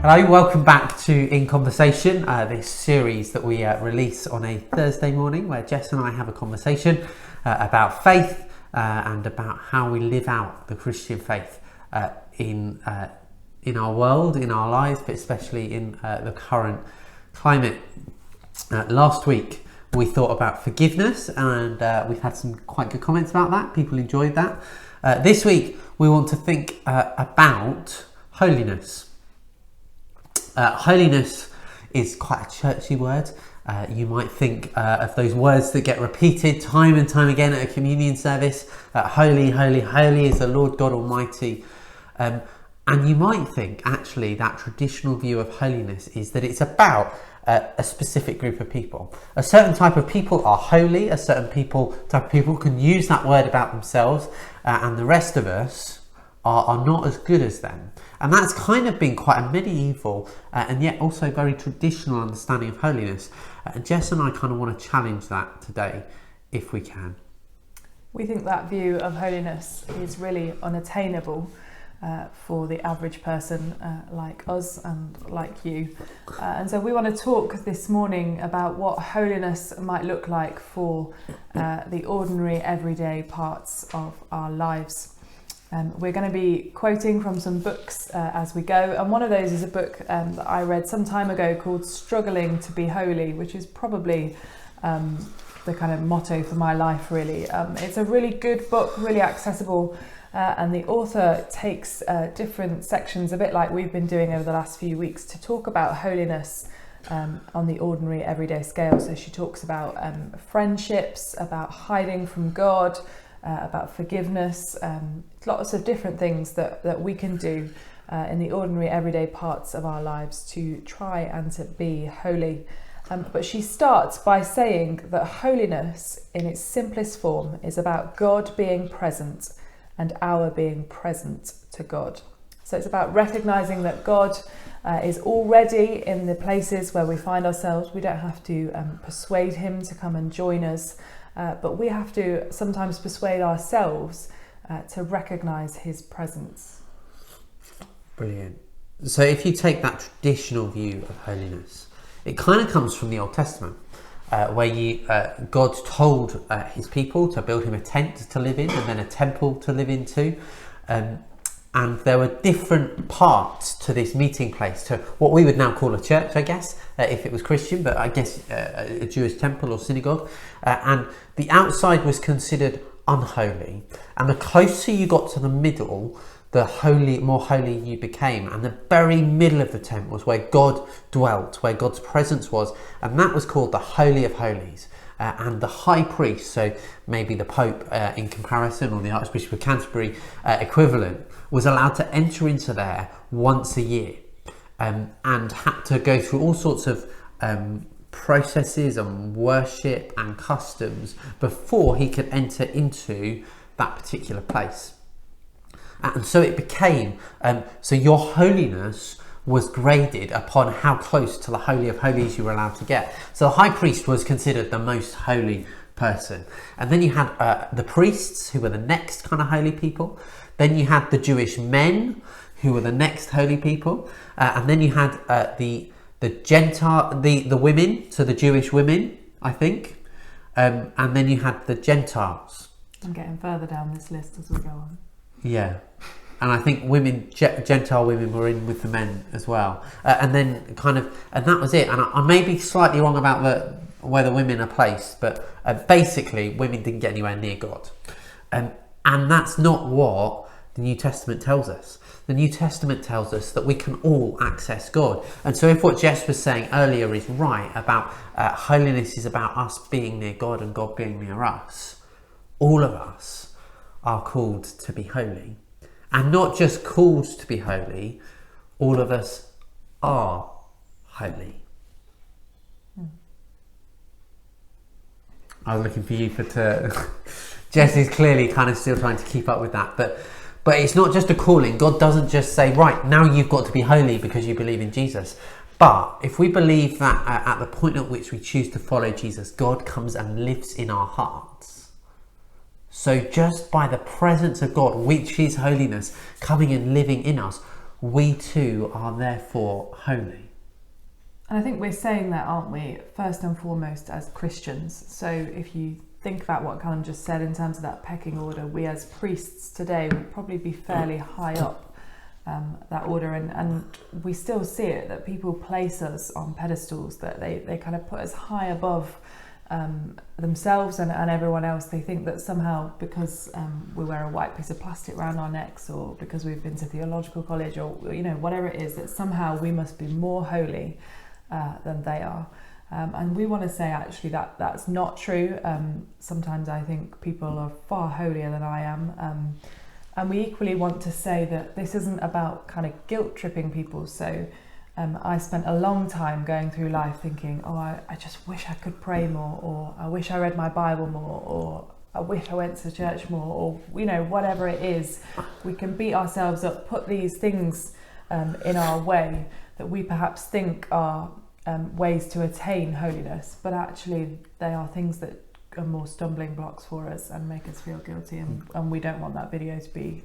Hello, welcome back to In Conversation, this series that we release on a Thursday morning where Jess and I have a conversation about faith and about how we live out the Christian faith in our world, in our lives, but especially in the current climate. Last week we thought about forgiveness and we've had some quite good comments about that. People enjoyed that. This week we want to think about holiness. Holiness is quite a churchy word. You might think of those words that get repeated time and time again at a communion service. Holy, holy, holy is the Lord God Almighty. And you might think actually that traditional view of holiness is that it's about a specific group of people. A certain type of people are holy, a certain type of people can use that word about themselves, and the rest of us are not as good as them. And that's kind of been quite a medieval and yet also very traditional understanding of holiness. Jess and I kind of want to challenge that today, if we can. We think that view of holiness is really unattainable for the average person like us and like you. And so we want to talk this morning about what holiness might look like for the ordinary, everyday parts of our lives. We're going to be quoting from some books as we go, and one of those is a book that I read some time ago called Struggling to be Holy, which is probably the kind of motto for my life, really. It's a really good book, really accessible, and the author takes different sections, a bit like we've been doing over the last few weeks, to talk about holiness on the ordinary, everyday scale. So she talks about friendships, about hiding from God, about forgiveness, lots of different things that we can do in the ordinary everyday parts of our lives to try and to be holy. But she starts by saying that holiness in its simplest form is about God being present and our being present to God. So it's about recognizing that God is already in the places where we find ourselves. We don't have to persuade him to come and join us. But we have to sometimes persuade ourselves to recognise his presence. Brilliant. So if you take that traditional view of holiness, it kind of comes from the Old Testament, where God told his people to build him a tent to live in and then a temple to live in too. And there were different parts to this meeting place, to what we would now call a church, I guess, if it was Christian, but I guess a Jewish temple or synagogue. And the outside was considered unholy. And the closer you got to the middle, the more holy you became. And the very middle of the tent was where God dwelt, where God's presence was. And that was called the Holy of Holies. And the high priest, so maybe the Pope in comparison, or the Archbishop of Canterbury equivalent, was allowed to enter into there once a year and had to go through all sorts of processes and worship and customs before he could enter into that particular place. And so it became, so your holiness was graded upon how close to the Holy of Holies you were allowed to get. So the high priest was considered the most holy person. And then you had the priests, who were the next kind of holy people. Then you had the Jewish men, who were the next holy people. And then you had the women, so the Jewish women, I think. And then you had the Gentiles. I'm getting further down this list as we go on. Yeah. And I think Gentile women were in with the men as well. And then and that was it. And I may be slightly wrong about where the women are placed, but basically women didn't get anywhere near God. And that's not what the New Testament tells us. The New Testament tells us that we can all access God. And so if what Jess was saying earlier is right about holiness is about us being near God and God being near us, all of us are called to be holy. And not just called to be holy, all of us are holy. I was looking for you Jess is clearly kind of still trying to keep up with that. But it's not just a calling. God doesn't just say, right, now you've got to be holy because you believe in Jesus. But if we believe that at the point at which we choose to follow Jesus, God comes and lives in our hearts. So just by the presence of God, which is holiness, coming and living in us, we too are therefore holy. And I think we're saying that, aren't we, first and foremost as Christians. So if you think about what Calum just said in terms of that pecking order, we as priests today would probably be fairly high up that order, and we still see it, that people place us on pedestals, that they kind of put us high above themselves and everyone else. They think that somehow because we wear a white piece of plastic around our necks, or because we've been to theological college, or whatever it is, that somehow we must be more holy than they are. And we want to say actually that that's not true. Sometimes I think people are far holier than I am. And we equally want to say that this isn't about kind of guilt tripping people. So I spent a long time going through life thinking, I just wish I could pray more, or I wish I read my Bible more, or I wish I went to church more, or whatever it is. We can beat ourselves up, put these things in our way that we perhaps think are ways to attain holiness, but actually they are things that are more stumbling blocks for us and make us feel guilty, and we don't want that video to be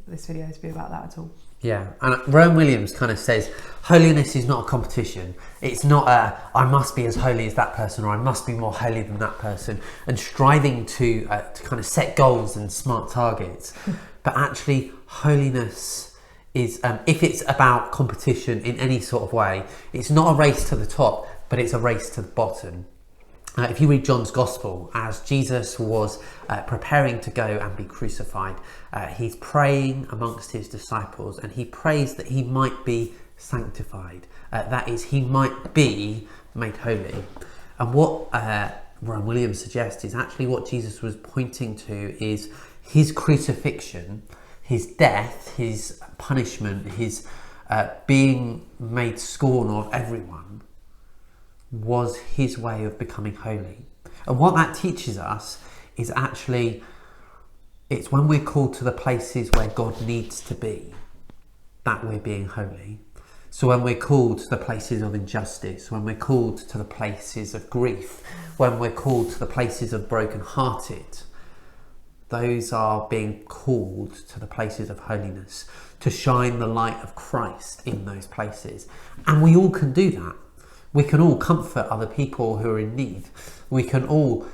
this video to be about that at all. Yeah, and Rowan Williams kind of says holiness is not a competition. It's not I must be as holy as that person, or I must be more holy than that person, and striving to kind of set goals and smart targets. But actually holiness is, if it's about competition in any sort of way, it's not a race to the top, but it's a race to the bottom. If you read John's Gospel, as Jesus was preparing to go and be crucified, he's praying amongst his disciples, and he prays that he might be sanctified. That is, he might be made holy. And what Ron Williams suggests is actually what Jesus was pointing to is his crucifixion, his death, his punishment, his being made scorn of everyone, was his way of becoming holy. And what that teaches us is actually, it's when we're called to the places where God needs to be, that we're being holy. So when we're called to the places of injustice, when we're called to the places of grief, when we're called to the places of brokenhearted, those are being called to the places of holiness, to shine the light of Christ in those places. And we all can do that. We can all comfort other people who are in need. We can all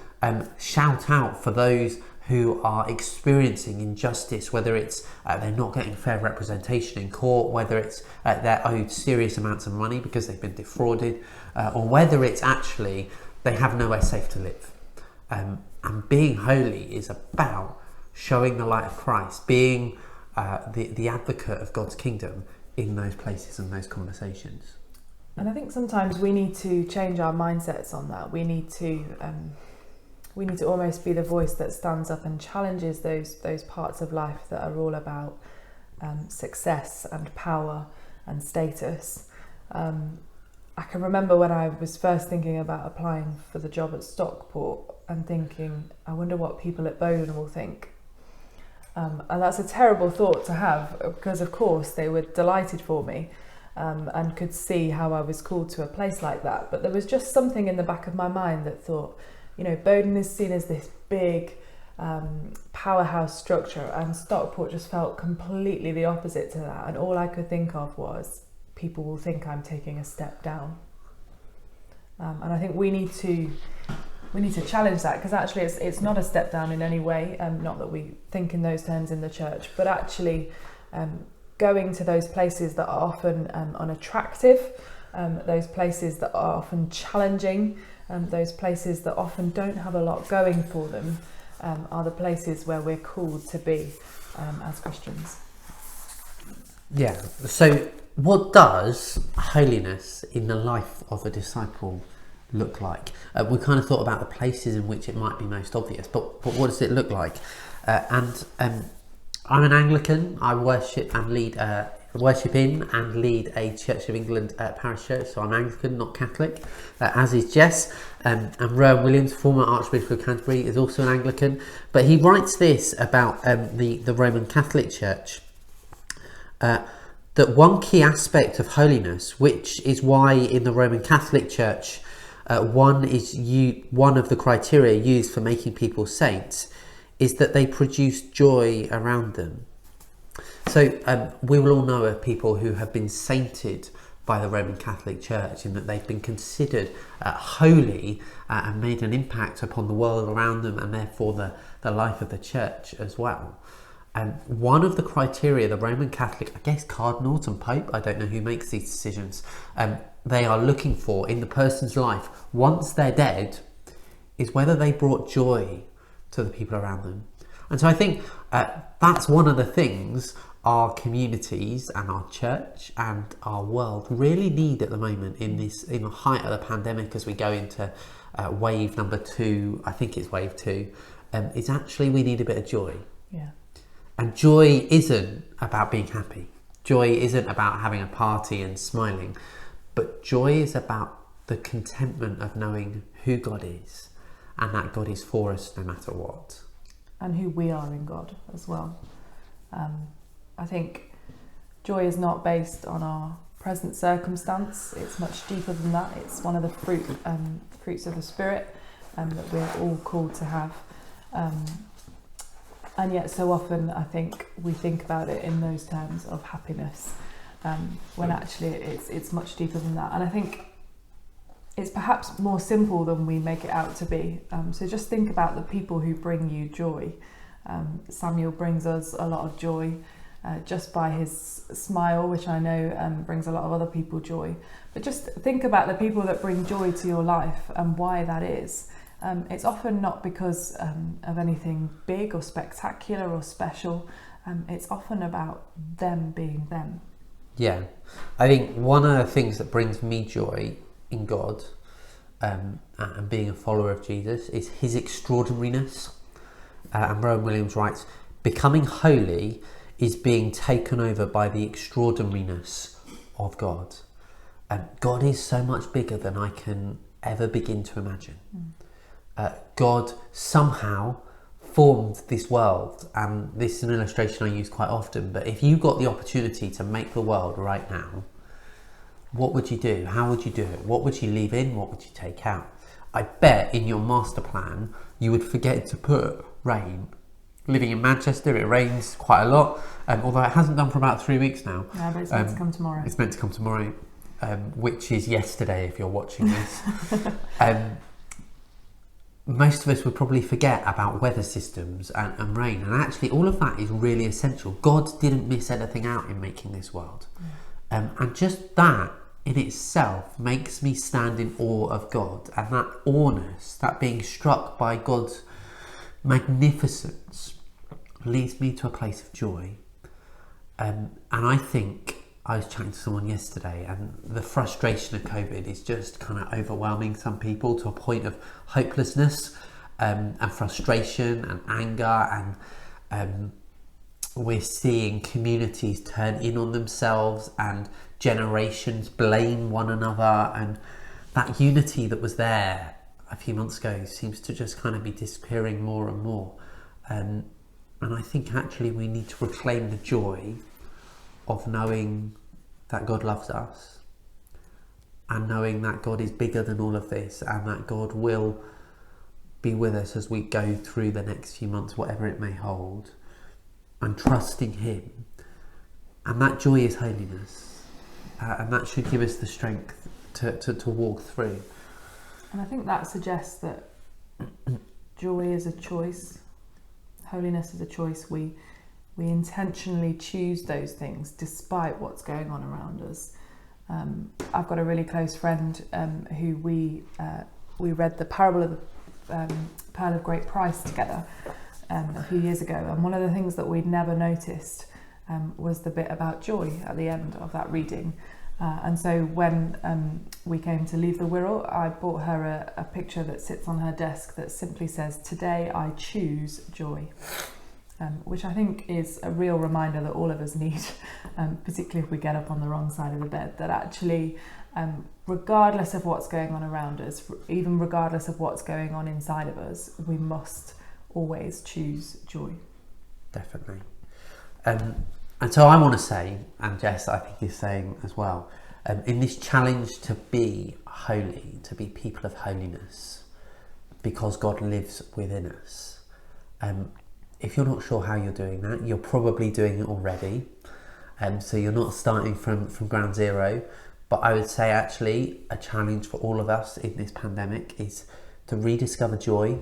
shout out for those who are experiencing injustice, whether it's they're not getting fair representation in court, whether it's they're owed serious amounts of money because they've been defrauded, or whether it's actually they have nowhere safe to live. And being holy is about showing the light of Christ, being the advocate of God's kingdom in those places and those conversations. And I think sometimes we need to change our mindsets on that. We need to almost be the voice that stands up and challenges those parts of life that are all about success and power and status. I can remember when I was first thinking about applying for the job at Stockport and thinking, I wonder what people at Bowden will think. And that's a terrible thought to have, because of course they were delighted for me. And could see how I was called to a place like that. But there was just something in the back of my mind that thought, Bowden is seen as this big powerhouse structure, and Stockport just felt completely the opposite to that. And all I could think of was, people will think I'm taking a step down. And I think we need to challenge that, because actually it's not a step down in any way. Not that we think in those terms in the church, but actually going to those places that are often unattractive, those places that are often challenging, those places that often don't have a lot going for them, are the places where we're called to be as Christians. Yeah, so what does holiness in the life of a disciple look like? We kind of thought about the places in which it might be most obvious, but what does it look like? I'm an Anglican. I worship in and lead a Church of England parish church, so I'm Anglican, not Catholic, as is Jess. And Rowan Williams, former Archbishop of Canterbury, is also an Anglican. But he writes this about the Roman Catholic Church, that one key aspect of holiness, which is why in the Roman Catholic Church one of the criteria used for making people saints, is that they produce joy around them. So we will all know of people who have been sainted by the Roman Catholic Church in that they've been considered holy and made an impact upon the world around them, and therefore the life of the church as well. And one of the criteria the Roman Catholic, I guess cardinals and pope, I don't know who makes these decisions, they are looking for in the person's life once they're dead is whether they brought joy to the people around them. And so I think that's one of the things our communities and our church and our world really need at the moment in the height of the pandemic, as we go into wave number 2, I think it's wave 2, is actually we need a bit of joy. Yeah. And joy isn't about being happy. Joy isn't about having a party and smiling, but joy is about the contentment of knowing who God is and that God is for us no matter what. And who we are in God as well. I think joy is not based on our present circumstance. It's much deeper than that. It's one of the fruits of the Spirit that we're all called to have. And yet so often I think we think about it in those terms of happiness, when actually it's much deeper than that. And I think it's perhaps more simple than we make it out to be. So just think about the people who bring you joy. Samuel brings us a lot of joy just by his smile, which I know brings a lot of other people joy. But just think about the people that bring joy to your life and why that is. It's often not because of anything big or spectacular or special. It's often about them being them. Yeah, I think one of the things that brings me joy in God and being a follower of Jesus is his extraordinariness. And Rowan Williams writes, becoming holy is being taken over by the extraordinariness of God. God is so much bigger than I can ever begin to imagine. God somehow formed this world, and this is an illustration I use quite often, but if you got the opportunity to make the world right now, what would you do? How would you do it? What would you leave in? What would you take out? I bet in your master plan you would forget to put rain. Living in Manchester, it rains quite a lot, although it hasn't done for about 3 weeks now. Yeah, but it's meant to come tomorrow. It's meant to come tomorrow, which is yesterday if you're watching this. Most of us would probably forget about weather systems and rain, and actually all of that is really essential. God didn't miss anything out in making this world. And just that in itself makes me stand in awe of God, and that awness, that being struck by God's magnificence, leads me to a place of joy. And I think I was chatting to someone yesterday, and the frustration of COVID is just kind of overwhelming some people to a point of hopelessness and frustration and anger, and we're seeing communities turn in on themselves and generations blame one another, and that unity that was there a few months ago seems to just kind of be disappearing more and more. And I think actually we need to reclaim the joy of knowing that God loves us, and knowing that God is bigger than all of this, and that God will be with us as we go through the next few months, whatever it may hold, and trusting him. And that joy is holiness, and that should give us the strength to walk through. And I think that suggests that joy is a choice, holiness is a choice. We intentionally choose those things despite what's going on around us. I've got a really close friend who we read the parable of the Pearl of Great Price together a few years ago, and one of the things that we'd never noticed was the bit about joy at the end of that reading. And so when we came to leave the Wirral, I bought her a picture that sits on her desk that simply says, "Today I choose joy." Which I think is a real reminder that all of us need, particularly if we get up on the wrong side of the bed, that actually, regardless of what's going on around us, even regardless of what's going on inside of us, we must always choose joy. Definitely. And so I want to say, and Jess I think is saying as well, in this challenge to be holy, to be people of holiness, because God lives within us, if you're not sure how you're doing that, you're probably doing it already. So you're not starting from ground zero. But I would say actually a challenge for all of us in this pandemic is to rediscover joy.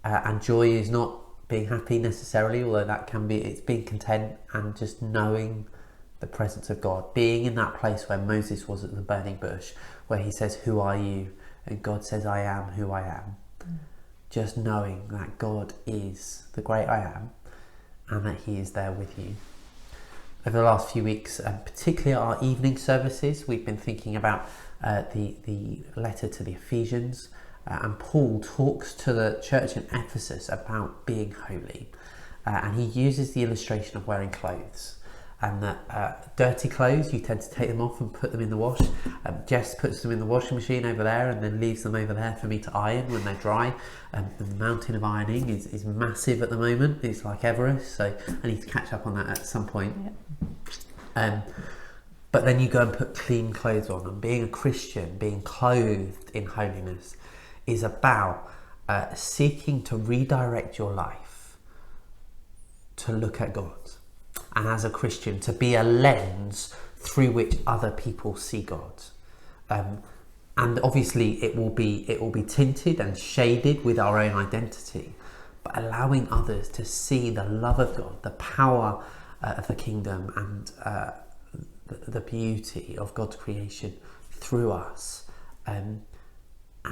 And joy is not being happy necessarily, although that can be, it's being content and just knowing the presence of God. Being in that place where Moses was at the burning bush, where he says, "Who are you?" And God says, "I am who I am." Just knowing that God is the great I am and that he is there with you. Over the last few weeks, particularly our evening services, we've been thinking about the letter to the Ephesians, and Paul talks to the church in Ephesus about being holy, and he uses the illustration of wearing clothes, and that dirty clothes, you tend to take them off and put them in the wash. Jess puts them in the washing machine over there and then leaves them over there for me to iron when they're dry. The mountain of ironing is massive at the moment. It's like Everest, so I need to catch up on that at some point. Yeah. But then you go and put clean clothes on, and being a Christian, being clothed in holiness, is about seeking to redirect your life to look at God. And as a Christian, to be a lens through which other people see God. And obviously it will be tinted and shaded with our own identity, but allowing others to see the love of God, the power of the kingdom, and the beauty of God's creation through us. And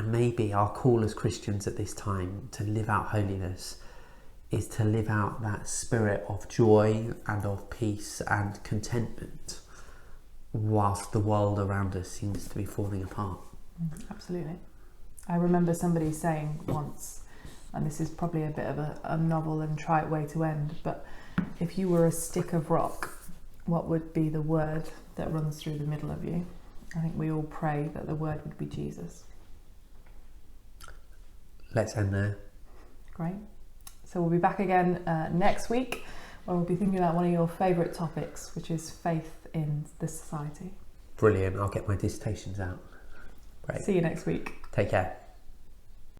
maybe our call as Christians at this time to live out holiness is to live out that spirit of joy and of peace and contentment whilst the world around us seems to be falling apart. Absolutely. I remember somebody saying once, and this is probably a bit of a novel and trite way to end, but if you were a stick of rock, what would be the word that runs through the middle of you? I think we all pray that the word would be Jesus. Let's end there. Great. So we'll be back again next week, where we'll be thinking about one of your favourite topics, which is faith in the society. Brilliant. I'll get my dissertations out. Great. See you next week. Take care.